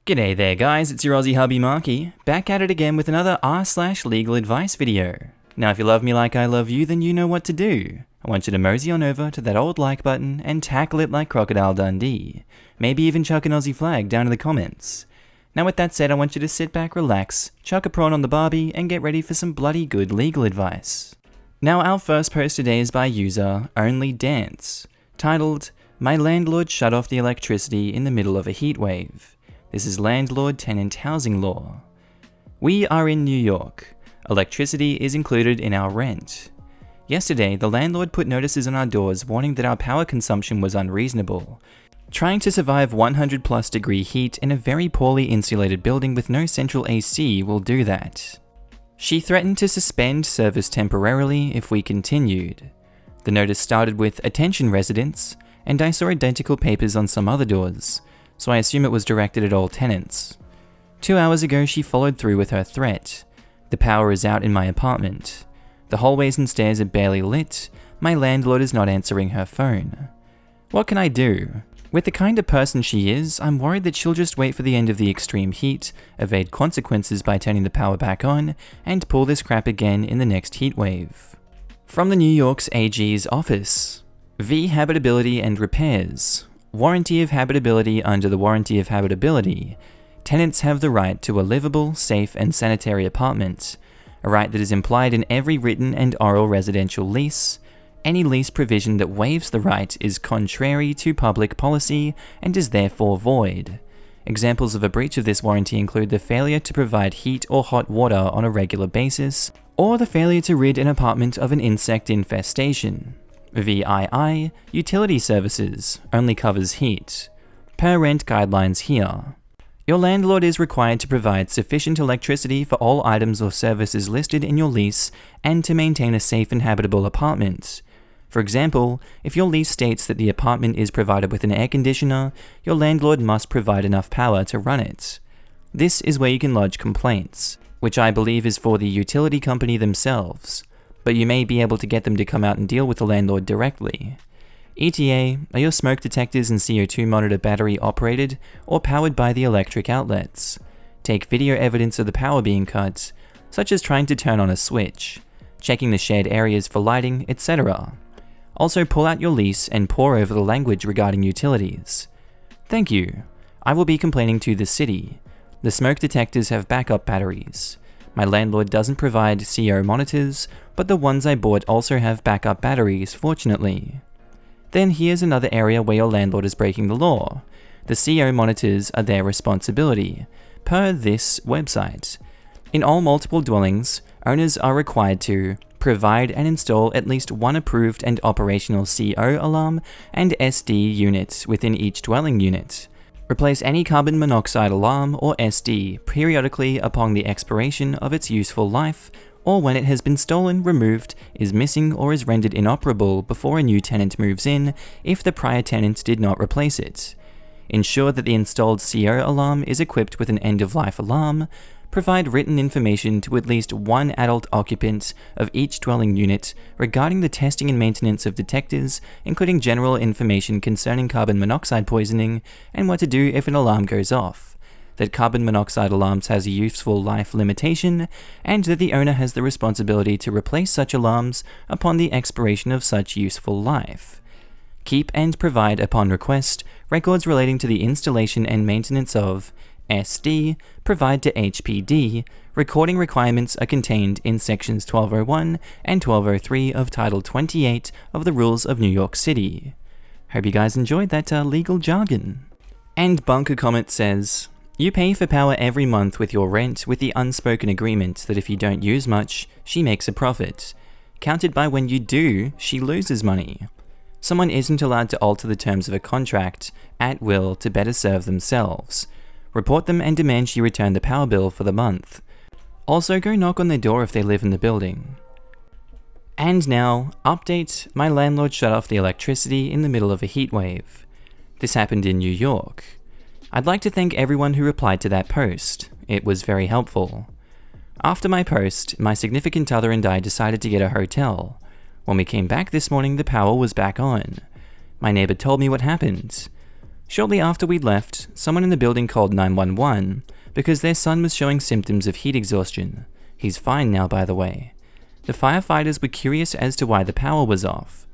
G'day there guys, it's your Aussie Hubby Markee, back at it again with another r/legal advice video. Now if you love me like I love you, then you know what to do. I want you to mosey on over to that old like button and tackle it like Crocodile Dundee. Maybe even chuck an Aussie flag down in the comments. Now with that said, I want you to sit back, relax, chuck a prawn on the barbie, and get ready for some bloody good legal advice. Now our first post today is by user Only Dance, titled, "My landlord shut off the electricity in the middle of a heatwave." This is landlord tenant housing law. We are in New York. Electricity is included in our rent. Yesterday, the landlord put notices on our doors warning that our power consumption was unreasonable. Trying to survive 100+ degree heat in a very poorly insulated building with no central AC will do that. She threatened to suspend service temporarily if we continued. The notice started with "Attention residents," and I saw identical papers on some other doors, so I assume it was directed at all tenants. 2 hours ago, she followed through with her threat. The power is out in my apartment. The hallways and stairs are barely lit. My landlord is not answering her phone. What can I do? With the kind of person she is, I'm worried that she'll just wait for the end of the extreme heat, evade consequences by turning the power back on, and pull this crap again in the next heat wave. From the New York's AG's office. V. Habitability and repairs. Warranty of habitability. Under the warranty of habitability, tenants have the right to a livable, safe, and sanitary apartment, a right that is implied in every written and oral residential lease. Any lease provision that waives the right is contrary to public policy and is therefore void. Examples of a breach of this warranty include the failure to provide heat or hot water on a regular basis, or the failure to rid an apartment of an insect infestation. VII, utility services, only covers heat. Per rent guidelines here. Your landlord is required to provide sufficient electricity for all items or services listed in your lease and to maintain a safe and habitable apartment. For example, if your lease states that the apartment is provided with an air conditioner, your landlord must provide enough power to run it. This is where you can lodge complaints, which I believe is for the utility company themselves, but you may be able to get them to come out and deal with the landlord directly. ETA, are your smoke detectors and CO2 monitor battery operated or powered by the electric outlets? Take video evidence of the power being cut, such as trying to turn on a switch, checking the shared areas for lighting, etc. Also pull out your lease and pore over the language regarding utilities. Thank you. I will be complaining to the city. The smoke detectors have backup batteries. My landlord doesn't provide CO monitors, but the ones I bought also have backup batteries, fortunately. Then here's another area where your landlord is breaking the law. The CO monitors are their responsibility, per this website. In all multiple dwellings, owners are required to provide and install at least one approved and operational CO alarm and SD unit within each dwelling unit. Replace any carbon monoxide alarm or SD periodically upon the expiration of its useful life, or when it has been stolen, removed, is missing, or is rendered inoperable before a new tenant moves in if the prior tenant did not replace it. Ensure that the installed CO alarm is equipped with an end-of-life alarm. Provide written information to at least one adult occupant of each dwelling unit regarding the testing and maintenance of detectors, including general information concerning carbon monoxide poisoning and what to do if an alarm goes off. That carbon monoxide alarms has a useful life limitation, and that the owner has the responsibility to replace such alarms upon the expiration of such useful life. Keep and provide upon request records relating to the installation and maintenance of SD, provide to HPD. Recording requirements are contained in sections 1201 and 1203 of Title 28 of the Rules of New York City. Hope you guys enjoyed that legal jargon. And Bunker Comet says, you pay for power every month with your rent with the unspoken agreement that if you don't use much, she makes a profit. Counted by when you do, she loses money. Someone isn't allowed to alter the terms of a contract at will to better serve themselves. Report them and demand she return the power bill for the month. Also, go knock on their door if they live in the building. And now, update, my landlord shut off the electricity in the middle of a heatwave. This happened in New York. I'd like to thank everyone who replied to that post. It was very helpful. After my post, my significant other and I decided to get a hotel. When we came back this morning, the power was back on. My neighbor told me what happened. Shortly after we'd left, someone in the building called 911 because their son was showing symptoms of heat exhaustion. He's fine now, by the way. The firefighters were curious as to why the power was off.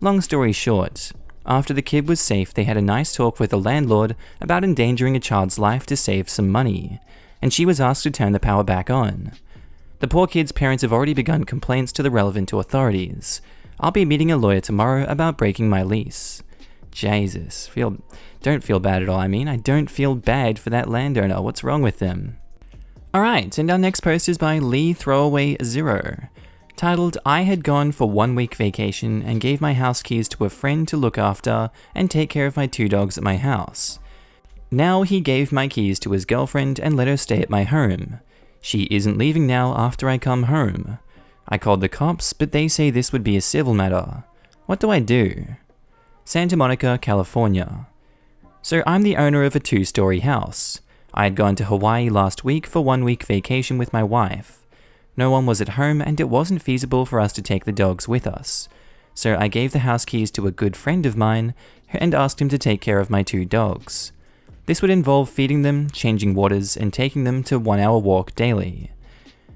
Long story short, after the kid was safe, they had a nice talk with the landlord about endangering a child's life to save some money, and she was asked to turn the power back on. The poor kid's parents have already begun complaints to the relevant authorities. I'll be meeting a lawyer tomorrow about breaking my lease. Jesus, don't feel bad at all. I don't feel bad for that landowner. What's wrong with them? Alright, and our next post is by Lee Throwaway Zero, titled, I had gone for 1 week vacation and gave my house keys to a friend to look after and take care of my 2 dogs at my house. Now he gave my keys to his girlfriend and let her stay at my home. She isn't leaving now after I come home. I called the cops, but they say this would be a civil matter. What do I do? Santa Monica, California. So I'm the owner of a 2-story house. I had gone to Hawaii last week for 1 week vacation with my wife. No one was at home and it wasn't feasible for us to take the dogs with us. So I gave the house keys to a good friend of mine and asked him to take care of my 2 dogs. This would involve feeding them, changing waters, and taking them to 1-hour walk daily.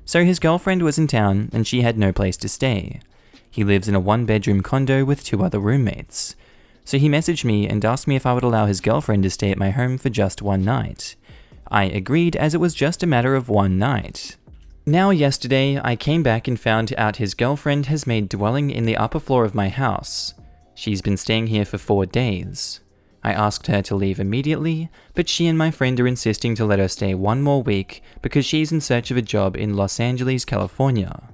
So his girlfriend was in town and she had no place to stay. He lives in a 1-bedroom condo with 2 other roommates. So he messaged me and asked me if I would allow his girlfriend to stay at my home for just 1 night. I agreed as it was just a matter of 1 night. Now yesterday, I came back and found out his girlfriend has made dwelling in the upper floor of my house. She's been staying here for 4 days. I asked her to leave immediately, but she and my friend are insisting to let her stay 1 more week because she's in search of a job in Los Angeles, California.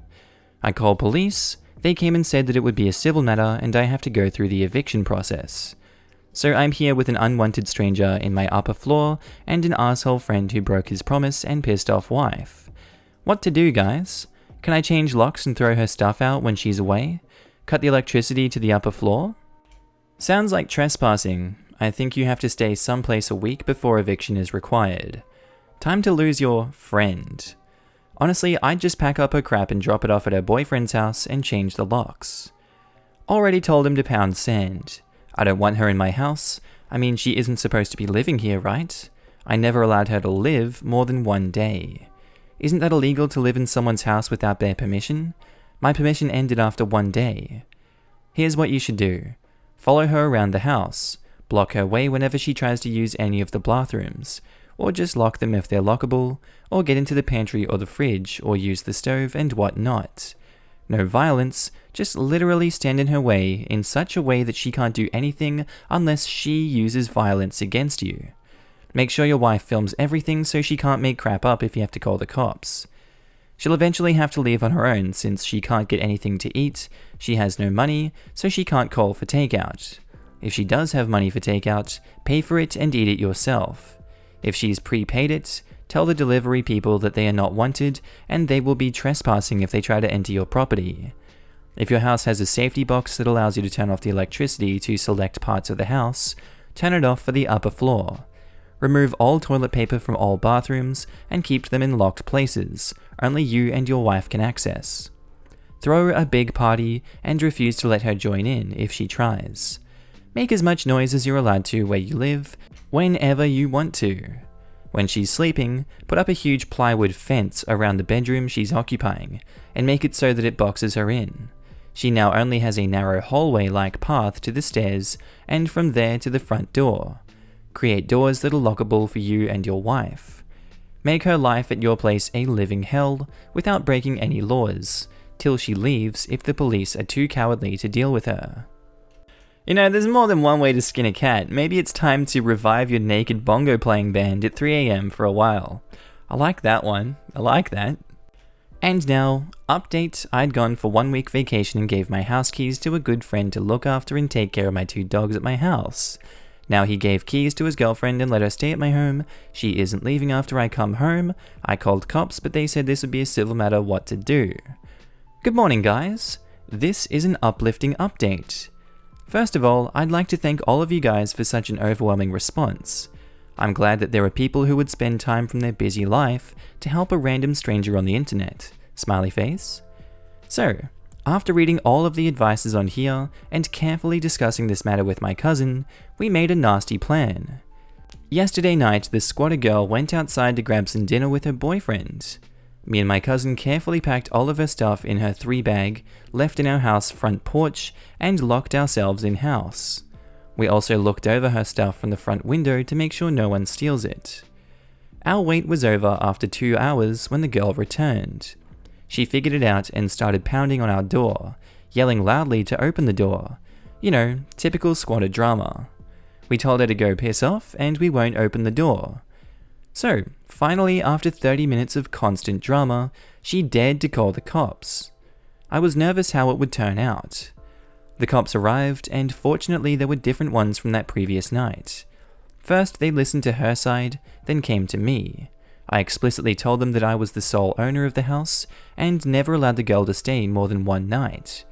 I called police, they came and said that it would be a civil matter and I have to go through the eviction process. So I'm here with an unwanted stranger in my upper floor and an asshole friend who broke his promise and pissed off wife. What to do, guys? Can I change locks and throw her stuff out when she's away? Cut the electricity to the upper floor? Sounds like trespassing. I think you have to stay someplace a week before eviction is required. Time to lose your friend. Honestly, I'd just pack up her crap and drop it off at her boyfriend's house and change the locks. Already told him to pound sand. I don't want her in my house. She isn't supposed to be living here, right? I never allowed her to live more than 1 day. Isn't that illegal to live in someone's house without their permission? My permission ended after 1 day. Here's what you should do. Follow her around the house. Block her way whenever she tries to use any of the bathrooms, or just lock them if they're lockable, or get into the pantry or the fridge, or use the stove and whatnot. No violence, just literally stand in her way in such a way that she can't do anything unless she uses violence against you. Make sure your wife films everything so she can't make crap up if you have to call the cops. She'll eventually have to leave on her own since she can't get anything to eat, she has no money, so she can't call for takeout. If she does have money for takeout, pay for it and eat it yourself. If she's prepaid it, tell the delivery people that they are not wanted and they will be trespassing if they try to enter your property. If your house has a safety box that allows you to turn off the electricity to select parts of the house, turn it off for the upper floor. Remove all toilet paper from all bathrooms and keep them in locked places only you and your wife can access. Throw a big party and refuse to let her join in if she tries. Make as much noise as you're allowed to where you live, whenever you want to. When she's sleeping, put up a huge plywood fence around the bedroom she's occupying and make it so that it boxes her in. She now only has a narrow hallway-like path to the stairs and from there to the front door. Create doors that are lockable for you and your wife. Make her life at your place a living hell without breaking any laws, till she leaves if the police are too cowardly to deal with her. There's more than one way to skin a cat. Maybe it's time to revive your naked bongo playing band at 3 AM for a while. I like that one. I like that. And now, update, I'd gone for 1 week vacation and gave my house keys to a good friend to look after and take care of my 2 dogs at my house. Now he gave keys to his girlfriend and let her stay at my home. She isn't leaving after I come home. I called cops, but they said this would be a civil matter. What to do? Good morning, guys. This is an uplifting update. First of all, I'd like to thank all of you guys for such an overwhelming response. I'm glad that there are people who would spend time from their busy life to help a random stranger on the internet. Smiley face. So, After reading all of the advices on here and carefully discussing this matter with my cousin, we made a nasty plan. Yesterday night, the squatter girl went outside to grab some dinner with her boyfriend. Me and my cousin carefully packed all of her stuff in her 3-bag, left in our house front porch, and locked ourselves in-house. We also looked over her stuff from the front window to make sure no one steals it. Our wait was over after 2 hours when the girl returned. She figured it out and started pounding on our door, yelling loudly to open the door. You know, typical squatter drama. We told her to go piss off and we won't open the door. So, finally, after 30 minutes of constant drama, she dared to call the cops. I was nervous how it would turn out. The cops arrived, and fortunately there were different ones from that previous night. First, they listened to her side, then came to me. I explicitly told them that I was the sole owner of the house, and never allowed the girl to stay more than one night.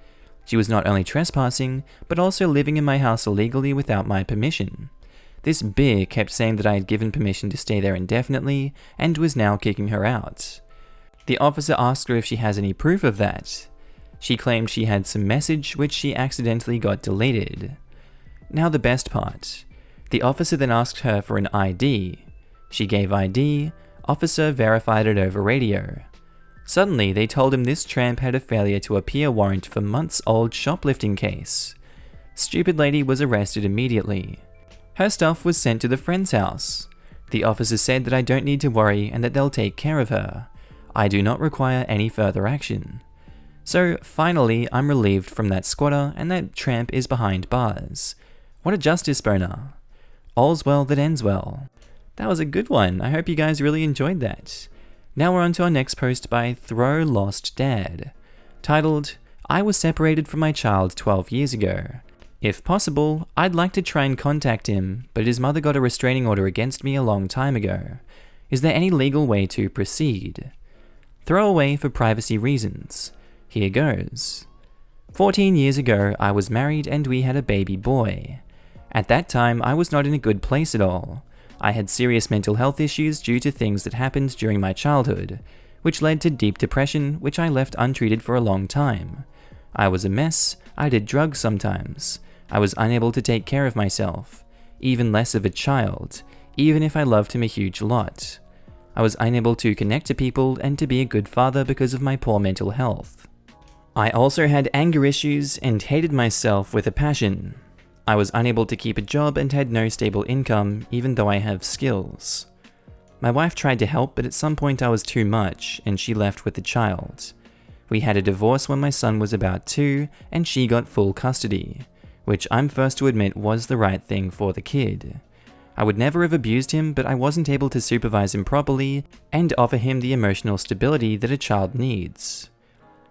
She was not only trespassing, but also living in my house illegally without my permission. This beer kept saying that I had given permission to stay there indefinitely, and was now kicking her out. The officer asked her if she has any proof of that. She claimed she had some message which she accidentally got deleted. Now the best part. The officer then asked her for an ID. She gave ID, officer verified it over radio. Suddenly, they told him this tramp had a failure to appear warrant for months-old shoplifting case. Stupid lady was arrested immediately. Her stuff was sent to the friend's house. The officer said that I don't need to worry and that they'll take care of her. I do not require any further action. So finally, I'm relieved from that squatter and that tramp is behind bars. What a justice boner. All's well that ends well. That was a good one. I hope you guys really enjoyed that. Now we're on to our next post by Throw Lost Dad, titled, I was separated from my child 12 years ago. If possible, I'd like to try and contact him, but his mother got a restraining order against me a long time ago. Is there any legal way to proceed? Throw away for privacy reasons. Here goes. 14 years ago, I was married and we had a baby boy. At that time, I was not in a good place at all. I had serious mental health issues due to things that happened during my childhood, which led to deep depression, which I left untreated for a long time. I was a mess, I did drugs sometimes. I was unable to take care of myself, even less of a child, even if I loved him a huge lot. I was unable to connect to people and to be a good father because of my poor mental health. I also had anger issues and hated myself with a passion. I was unable to keep a job and had no stable income, even though I have skills. My wife tried to help, but at some point I was too much, and she left with the child. We had a divorce when my son was about 2, and she got full custody, which I'm first to admit was the right thing for the kid. I would never have abused him, but I wasn't able to supervise him properly and offer him the emotional stability that a child needs.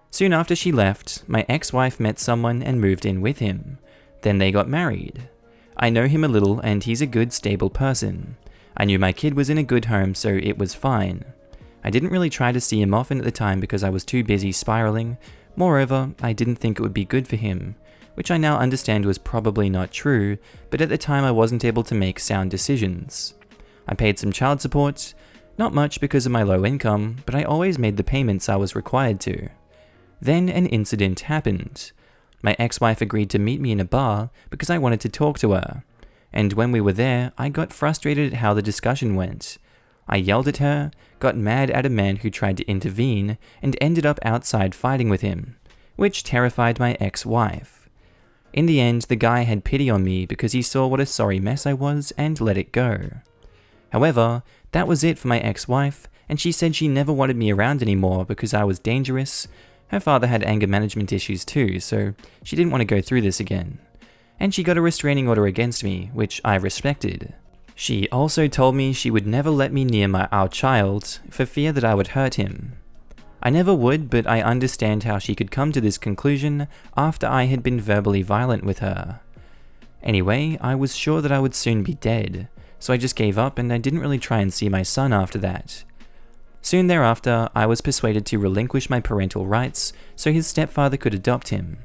Soon after she left, my ex-wife met someone and moved in with him. Then they got married. I know him a little and he's a good, stable person. I knew my kid was in a good home, so it was fine. I didn't really try to see him often at the time because I was too busy spiraling. Moreover, I didn't think it would be good for him, which I now understand was probably not true, but at the time I wasn't able to make sound decisions. I paid some child support, not much because of my low income, but I always made the payments I was required to. Then an incident happened. My ex-wife agreed to meet me in a bar because I wanted to talk to her, and when we were there, I got frustrated at how the discussion went. I yelled at her, got mad at a man who tried to intervene, and ended up outside fighting with him, which terrified my ex-wife. In the end, the guy had pity on me because he saw what a sorry mess I was and let it go. However, that was it for my ex-wife, and she said she never wanted me around anymore because I was dangerous. Her father had anger management issues too, so she didn't want to go through this again. And she got a restraining order against me, which I respected. She also told me she would never let me near our child for fear that I would hurt him. I never would, but I understand how she could come to this conclusion after I had been verbally violent with her. Anyway, I was sure that I would soon be dead, so I just gave up and I didn't really try and see my son after that. Soon thereafter, I was persuaded to relinquish my parental rights so his stepfather could adopt him.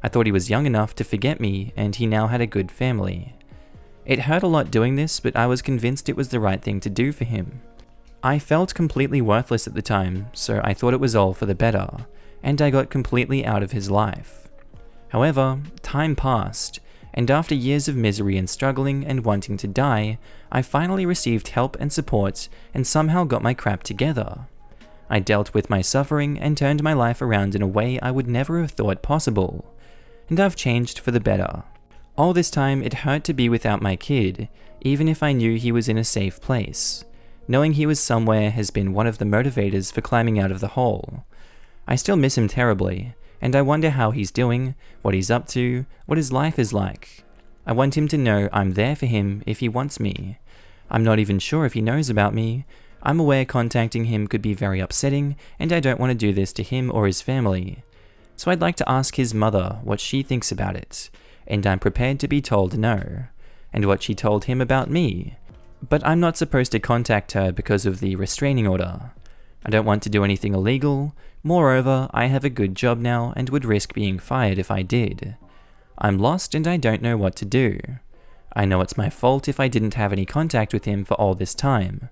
I thought he was young enough to forget me, and he now had a good family. It hurt a lot doing this, but I was convinced it was the right thing to do for him. I felt completely worthless at the time, so I thought it was all for the better, and I got completely out of his life. However, time passed, and after years of misery and struggling and wanting to die, I finally received help and support and somehow got my crap together. I dealt with my suffering and turned my life around in a way I would never have thought possible, and I've changed for the better. All this time it hurt to be without my kid, even if I knew he was in a safe place. Knowing he was somewhere has been one of the motivators for climbing out of the hole. I still miss him terribly, and I wonder how he's doing, what he's up to, what his life is like. I want him to know I'm there for him if he wants me. I'm not even sure if he knows about me. I'm aware contacting him could be very upsetting, and I don't want to do this to him or his family. So I'd like to ask his mother what she thinks about it, and I'm prepared to be told no, and what she told him about me. But I'm not supposed to contact her because of the restraining order. I don't want to do anything illegal. Moreover, I have a good job now and would risk being fired if I did. I'm lost and I don't know what to do. I know it's my fault if I didn't have any contact with him for all this time.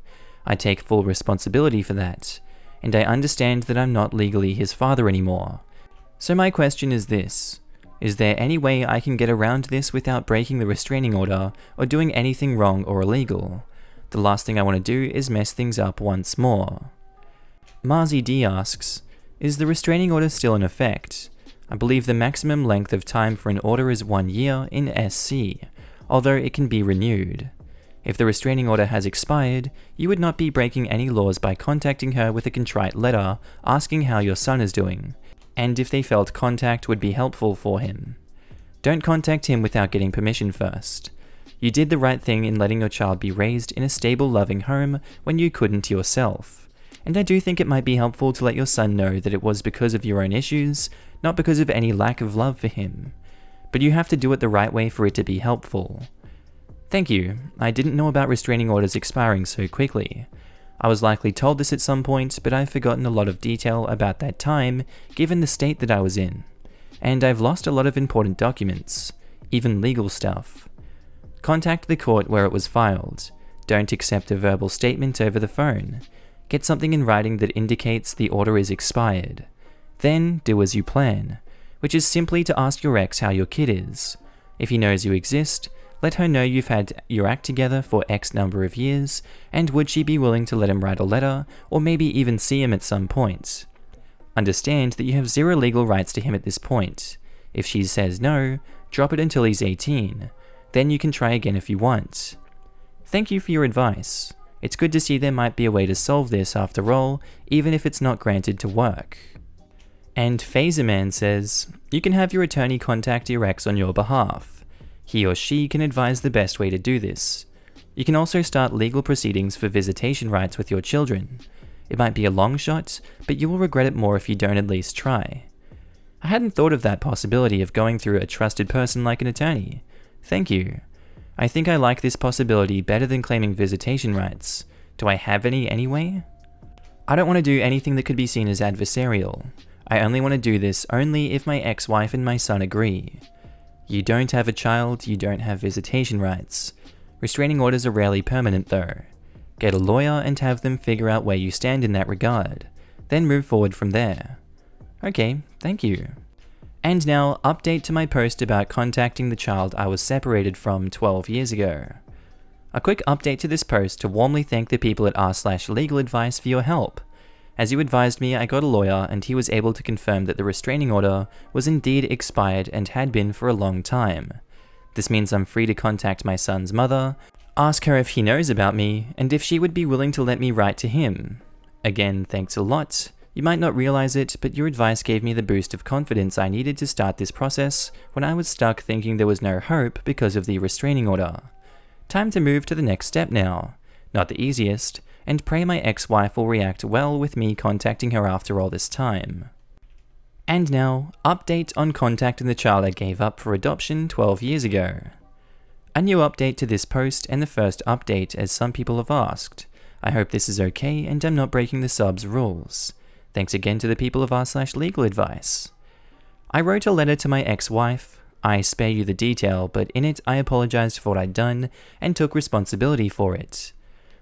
I take full responsibility for that, and I understand that I'm not legally his father anymore. So my question is this: is there any way I can get around this without breaking the restraining order or doing anything wrong or illegal? The last thing I want to do is mess things up once more. Marzi D asks, is the restraining order still in effect? I believe the maximum length of time for an order is 1 year in SC, although it can be renewed. If the restraining order has expired, you would not be breaking any laws by contacting her with a contrite letter asking how your son is doing, and if they felt contact would be helpful for him. Don't contact him without getting permission first. You did the right thing in letting your child be raised in a stable, loving home when you couldn't yourself. And I do think it might be helpful to let your son know that it was because of your own issues, not because of any lack of love for him. But you have to do it the right way for it to be helpful. Thank you. I didn't know about restraining orders expiring so quickly. I was likely told this at some point, but I've forgotten a lot of detail about that time, given the state that I was in. And I've lost a lot of important documents, even legal stuff. Contact the court where it was filed. Don't accept a verbal statement over the phone. Get something in writing that indicates the order is expired. Then do as you plan, which is simply to ask your ex how your kid is. If he knows you exist, let her know you've had your act together for X number of years, and would she be willing to let him write a letter, or maybe even see him at some point. Understand that you have zero legal rights to him at this point. If she says no, drop it until he's 18. Then you can try again if you want. Thank you for your advice. It's good to see there might be a way to solve this after all, even if it's not granted to work. And Phaserman says, you can have your attorney contact your ex on your behalf. He or she can advise the best way to do this. You can also start legal proceedings for visitation rights with your children. It might be a long shot, but you will regret it more if you don't at least try. I hadn't thought of that possibility of going through a trusted person like an attorney. Thank you. I think I like this possibility better than claiming visitation rights. Do I have any anyway? I don't want to do anything that could be seen as adversarial. I only want to do this only if my ex-wife and my son agree. You don't have a child, you don't have visitation rights. Restraining orders are rarely permanent though. Get a lawyer and have them figure out where you stand in that regard, then move forward from there. Okay, thank you. And now, update to my post about contacting the child I was separated from 12 years ago. A quick update to this post to warmly thank the people at r/LegalAdvice for your help. As you advised me, I got a lawyer and he was able to confirm that the restraining order was indeed expired and had been for a long time. This means I'm free to contact my son's mother, ask her if he knows about me, and if she would be willing to let me write to him. Again, thanks a lot. You might not realize it, but your advice gave me the boost of confidence I needed to start this process when I was stuck thinking there was no hope because of the restraining order. Time to move to the next step now. Not the easiest, and pray my ex-wife will react well with me contacting her after all this time. And now, update on contacting the child I gave up for adoption 12 years ago. A new update to this post and the first update as some people have asked. I hope this is okay and I'm not breaking the sub's rules. Thanks again to the people of r/LegalAdvice. I wrote a letter to my ex-wife. I spare you the detail, but in it I apologized for what I'd done and took responsibility for it.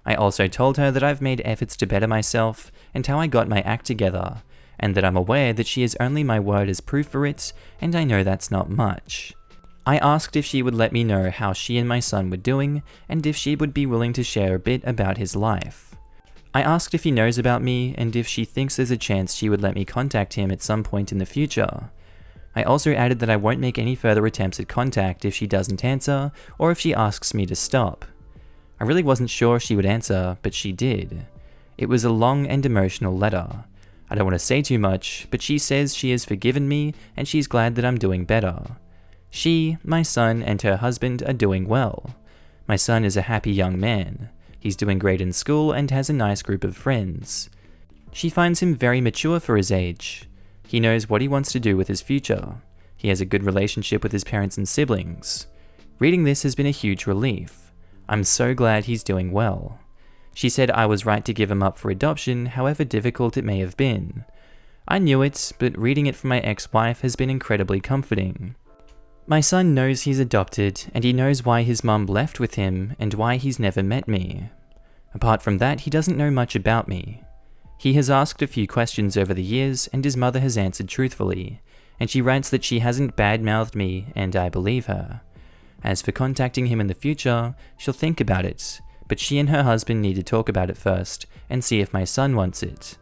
I also told her that I've made efforts to better myself and how I got my act together, and that I'm aware that she has only my word as proof for it, and I know that's not much. I asked if she would let me know how she and my son were doing, and if she would be willing to share a bit about his life. I asked if he knows about me, and if she thinks there's a chance she would let me contact him at some point in the future. I also added that I won't make any further attempts at contact if she doesn't answer, or if she asks me to stop. I really wasn't sure she would answer, but she did. It was a long and emotional letter. I don't want to say too much, but she says she has forgiven me and she's glad that I'm doing better. She, my son, and her husband are doing well. My son is a happy young man. He's doing great in school and has a nice group of friends. She finds him very mature for his age. He knows what he wants to do with his future. He has a good relationship with his parents and siblings. Reading this has been a huge relief. I'm so glad he's doing well. She said I was right to give him up for adoption, however difficult it may have been. I knew it, but reading it from my ex-wife has been incredibly comforting. My son knows he's adopted, and he knows why his mum left with him and why he's never met me. Apart from that, he doesn't know much about me. He has asked a few questions over the years, and his mother has answered truthfully, and she writes that she hasn't bad-mouthed me, and I believe her. As for contacting him in the future, she'll think about it, but she and her husband need to talk about it first, and see if my son wants it.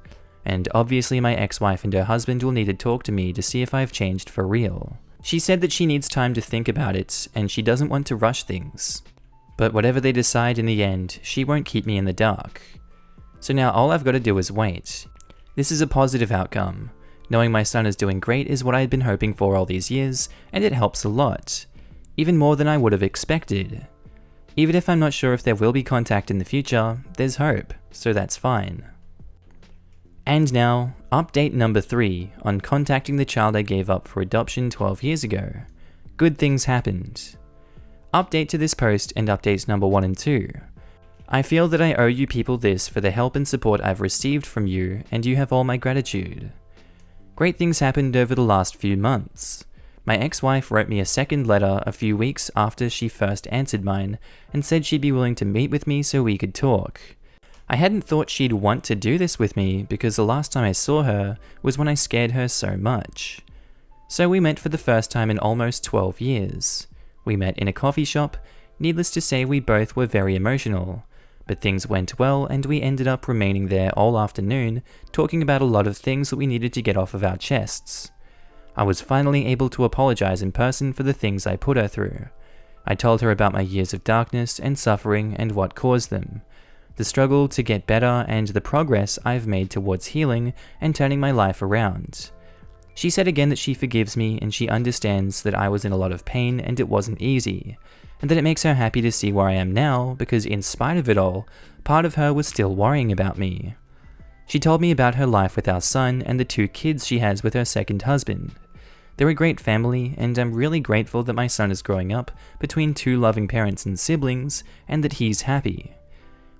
And obviously my ex-wife and her husband will need to talk to me to see if I've changed for real. She said that she needs time to think about it, and she doesn't want to rush things. But whatever they decide in the end, she won't keep me in the dark. So now all I've got to do is wait. This is a positive outcome. Knowing my son is doing great is what I had been hoping for all these years, and it helps a lot. Even more than I would have expected. Even if I'm not sure if there will be contact in the future, there's hope, so that's fine. And now, update number 3 on contacting the child I gave up for adoption 12 years ago. Good things happened. Update to this post and updates number 1 and 2. I feel that I owe you people this for the help and support I've received from you, and you have all my gratitude. Great things happened over the last few months. My ex-wife wrote me a second letter a few weeks after she first answered mine, and said she'd be willing to meet with me so we could talk. I hadn't thought she'd want to do this with me because the last time I saw her was when I scared her so much. So we met for the first time in almost 12 years. We met in a coffee shop. Needless to say, we both were very emotional. But things went well and we ended up remaining there all afternoon, talking about a lot of things that we needed to get off of our chests. I was finally able to apologize in person for the things I put her through. I told her about my years of darkness and suffering and what caused them, the struggle to get better and the progress I've made towards healing and turning my life around. She said again that she forgives me and she understands that I was in a lot of pain and it wasn't easy, and that it makes her happy to see where I am now because in spite of it all, part of her was still worrying about me. She told me about her life with our son and the 2 kids she has with her second husband. They're a great family, and I'm really grateful that my son is growing up between 2 loving parents and siblings, and that he's happy.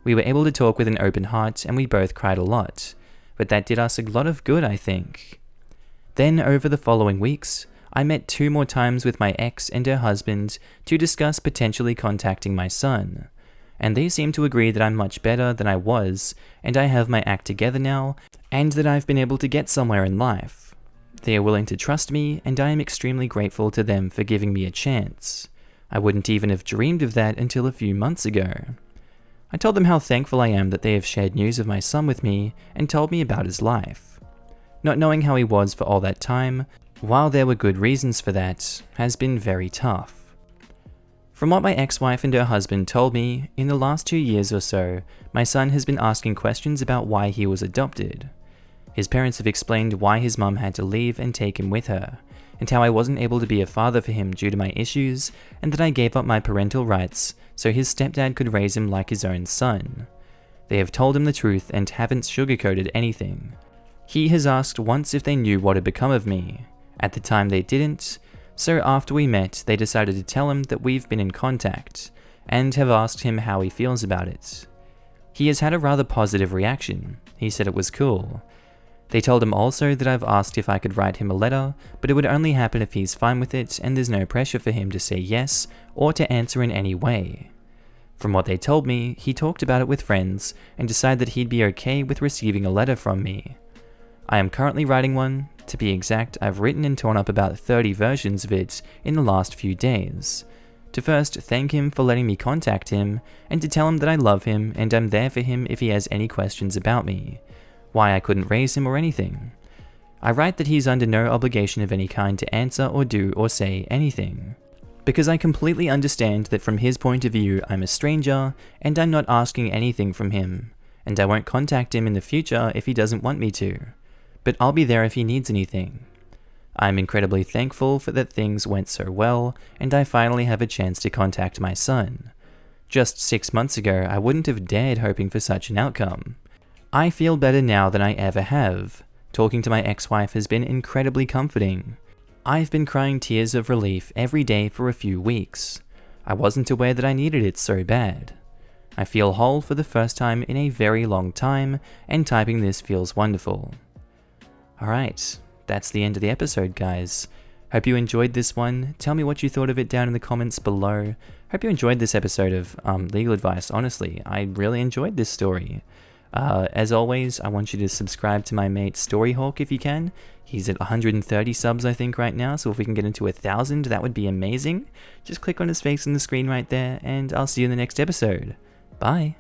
We were able to talk with an open heart, and we both cried a lot, but that did us a lot of good, I think. Then, over the following weeks, I met 2 more times with my ex and her husband to discuss potentially contacting my son, and they seem to agree that I'm much better than I was, and I have my act together now, and that I've been able to get somewhere in life. They are willing to trust me, and I am extremely grateful to them for giving me a chance. I wouldn't even have dreamed of that until a few months ago. I told them how thankful I am that they have shared news of my son with me and told me about his life. Not knowing how he was for all that time, while there were good reasons for that, has been very tough. From what my ex-wife and her husband told me, in the last 2 years or so, my son has been asking questions about why he was adopted. His parents have explained why his mum had to leave and take him with her, and how I wasn't able to be a father for him due to my issues, and that I gave up my parental rights so his stepdad could raise him like his own son. They have told him the truth and haven't sugarcoated anything. He has asked once if they knew what had become of me. At the time they didn't, so after we met they decided to tell him that we've been in contact, and have asked him how he feels about it. He has had a rather positive reaction. He said it was cool. They told him also that I've asked if I could write him a letter, but it would only happen if he's fine with it and there's no pressure for him to say yes or to answer in any way. From what they told me, he talked about it with friends and decided that he'd be okay with receiving a letter from me. I am currently writing one. To be exact, I've written and torn up about 30 versions of it in the last few days. To first thank him for letting me contact him, and to tell him that I love him and I'm there for him if he has any questions about me, why I couldn't raise him or anything. I write that he's under no obligation of any kind to answer or do or say anything, because I completely understand that from his point of view I'm a stranger and I'm not asking anything from him, and I won't contact him in the future if he doesn't want me to, but I'll be there if he needs anything. I'm incredibly thankful for that things went so well, and I finally have a chance to contact my son. Just 6 months ago, I wouldn't have dared hoping for such an outcome. I feel better now than I ever have. Talking to my ex-wife has been incredibly comforting. I've been crying tears of relief every day for a few weeks. I wasn't aware that I needed it so bad. I feel whole for the first time in a very long time, and typing this feels wonderful. Alright. That's the end of the episode, guys. Hope you enjoyed this one. Tell me what you thought of it down in the comments below. Hope you enjoyed this episode of Legal Advice. Honestly, I really enjoyed this story. As always, I want you to subscribe to my mate Storyhawk if you can. He's at 130 subs, I think, right now, so if we can get into 1,000, that would be amazing. Just click on his face on the screen right there, and I'll see you in the next episode. Bye!